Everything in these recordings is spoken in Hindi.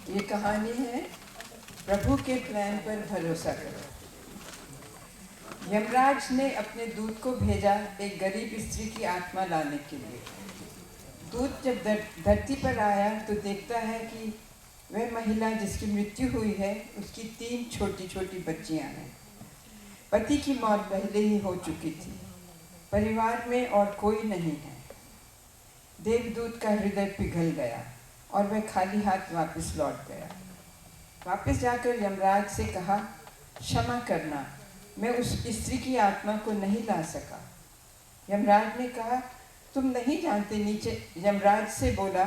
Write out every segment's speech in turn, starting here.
ये कहानी है प्रभु के प्लान पर भरोसा करो। यमराज ने अपने दूत को भेजा एक गरीब स्त्री की आत्मा लाने के लिए। दूत जब धरती पर आया तो देखता है कि वह महिला जिसकी मृत्यु हुई है उसकी 3 छोटी छोटी बच्चियां हैं। पति की मौत पहले ही हो चुकी थी। परिवार में और कोई नहीं है। देवदूत का हृदय पिघल गया और वह खाली हाथ वापस लौट गया। वापस जाकर यमराज से कहा, क्षमा करना, मैं उस स्त्री की आत्मा को नहीं ला सका। यमराज ने कहा, तुम नहीं जानते नीचे। यमराज से बोला,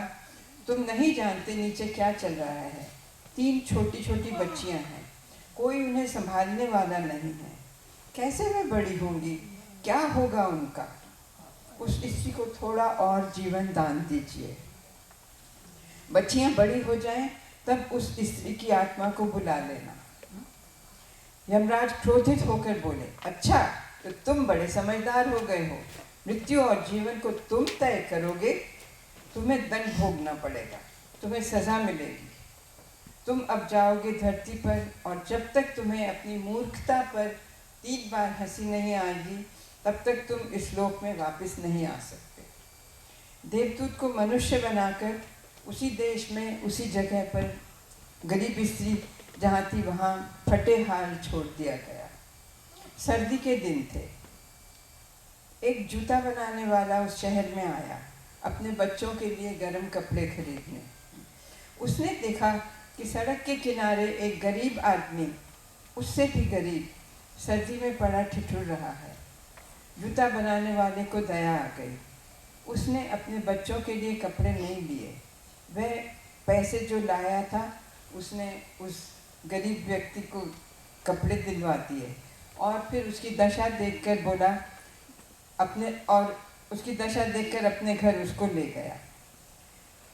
तुम नहीं जानते नीचे क्या चल रहा है। 3 छोटी छोटी बच्चियां हैं, कोई उन्हें संभालने वाला नहीं है। कैसे वे बड़ी होंगी, क्या होगा उनका। उस स्त्री को थोड़ा और जीवन दान दीजिए। बच्चियां बड़ी हो जाएं तब उस स्त्री की आत्मा को बुला लेना। यमराज क्रोधित होकर बोले, अच्छा तो तुम बड़े समझदार हो गए हो। मृत्यु और जीवन को तुम तय करोगे। तुम्हें दंड भोगना पड़ेगा, तुम्हें सजा मिलेगी। तुम अब जाओगे धरती पर और जब तक तुम्हें अपनी मूर्खता पर 3 बार हंसी नहीं आएगी तब तक तुम इस लोक में वापस नहीं आ सकते। देवदूत को मनुष्य बनाकर उसी देश में उसी जगह पर गरीब स्त्री जहाँ थी वहाँ फटे हाल छोड़ दिया गया। सर्दी के दिन थे। एक जूता बनाने वाला उस शहर में आया अपने बच्चों के लिए गर्म कपड़े खरीदने। उसने देखा कि सड़क के किनारे एक गरीब आदमी, उससे भी गरीब, सर्दी में पड़ा ठिठुर रहा है। जूता बनाने वाले को दया आ गई। उसने अपने बच्चों के लिए कपड़े नहीं लिए। वह पैसे जो लाया था उसने उस गरीब व्यक्ति को कपड़े दिलवा दिए और फिर उसकी दशा देखकर बोला उसकी दशा देखकर अपने घर उसको ले गया।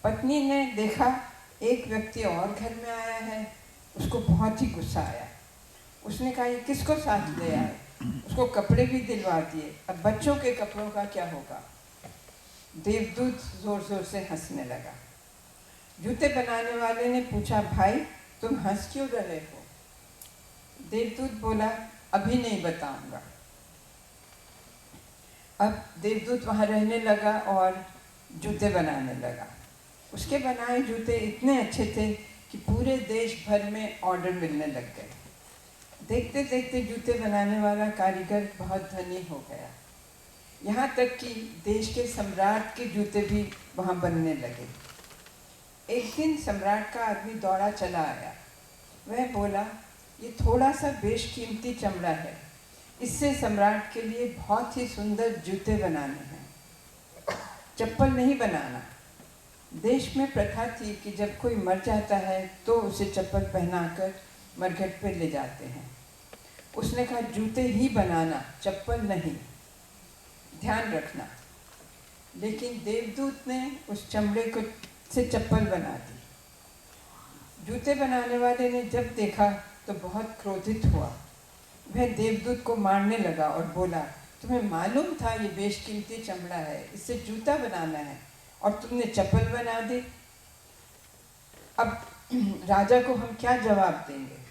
पत्नी ने देखा एक व्यक्ति और घर में आया है। उसको बहुत ही गुस्सा आया। उसने कहा, ये किसको साथ ले आए। उसको कपड़े भी दिलवा दिए, अब बच्चों के कपड़ों का क्या होगा। देवदूत जोर जोर से हंसने लगा। जूते बनाने वाले ने पूछा, भाई तुम हंस क्यों रहे हो। देवदूत बोला, अभी नहीं बताऊंगा। अब देवदूत वहाँ रहने लगा और जूते बनाने लगा। उसके बनाए जूते इतने अच्छे थे कि पूरे देश भर में ऑर्डर मिलने लग गए। देखते देखते जूते बनाने वाला कारीगर बहुत धनी हो गया। यहाँ तक कि देश के सम्राट के जूते भी वहाँ बनने लगे। एक दिन सम्राट का आदमी दौड़ा चला आया। वह बोला, ये थोड़ा सा बेशकीमती चमड़ा है, इससे सम्राट के लिए बहुत ही सुंदर जूते बनाने हैं, चप्पल नहीं बनाना। देश में प्रथा थी कि जब कोई मर जाता है तो उसे चप्पल पहनाकर मरघट पर ले जाते हैं। उसने कहा, जूते ही बनाना, चप्पल नहीं, ध्यान रखना। लेकिन देवदूत ने उस चमड़े को से चप्पल बना दी। जूते बनाने वाले ने जब देखा तो बहुत क्रोधित हुआ। वह देवदूत को मारने लगा और बोला, तुम्हें मालूम था ये बेशकीमती चमड़ा है, इससे जूता बनाना है और तुमने चप्पल बना दी। अब राजा को हम क्या जवाब देंगे।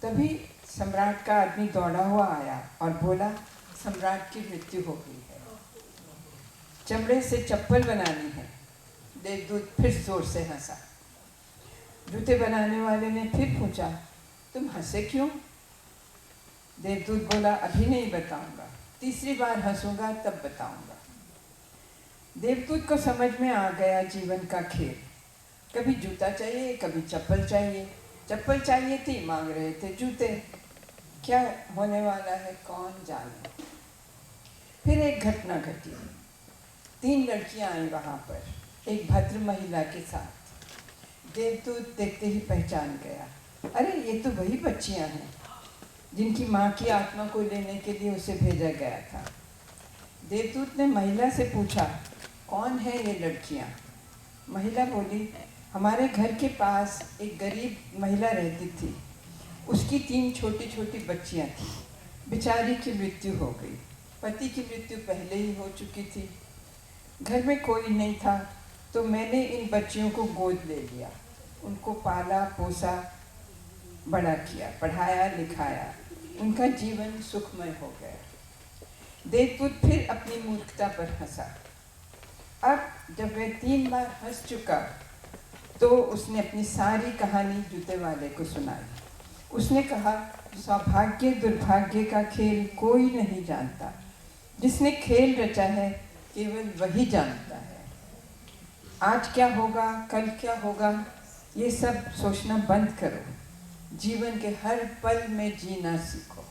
तभी सम्राट का आदमी दौड़ा हुआ आया और बोला, सम्राट की मृत्यु हो गई है, चमड़े से चप्पल बनानी है। देवदूत फिर जोर से हंसा। जूते बनाने वाले ने फिर पूछा, तुम हंसे क्यों। देवदूत बोला, अभी नहीं बताऊंगा, तीसरी बार हंसूंगा तब बताऊंगा। देवदूत को समझ में आ गया जीवन का खेल। कभी जूता चाहिए, कभी चप्पल चाहिए। चप्पल चाहिए थी, मांग रहे थे जूते। क्या होने वाला है कौन जाने। फिर एक घटना घटी। 3 लड़कियां आई वहाँ पर, एक भद्र महिला के साथ। देवदूत देखते ही पहचान गया, अरे ये तो वही बच्चियां हैं जिनकी माँ की आत्मा को लेने के लिए उसे भेजा गया था। देवदूत ने महिला से पूछा, कौन है ये लड़कियाँ। महिला बोली, हमारे घर के पास एक गरीब महिला रहती थी, उसकी 3 छोटी छोटी बच्चियाँ थीं। बेचारी की मृत्यु हो गई, पति की मृत्यु पहले ही हो चुकी थी। घर में कोई नहीं था तो मैंने इन बच्चियों को गोद ले लिया। उनको पाला पोसा, बड़ा किया, पढ़ाया लिखाया, उनका जीवन सुखमय हो गया। देवपुत्र फिर अपनी मूर्खता पर हंसा। अब जब वह 3 बार हंस चुका तो उसने अपनी सारी कहानी जूते वाले को सुनाई। उसने कहा, सौभाग्य दुर्भाग्य का खेल कोई नहीं जानता, जिसने खेल रचा है केवल वही जानता है। आज क्या होगा, कल क्या होगा, ये सब सोचना बंद करो, जीवन के हर पल में जीना सीखो।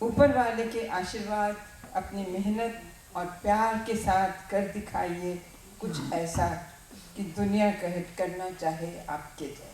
ऊपर वाले के आशीर्वाद अपनी मेहनत और प्यार के साथ कर दिखाइए कुछ ऐसा कि दुनिया करना चाहे आपके जैसा।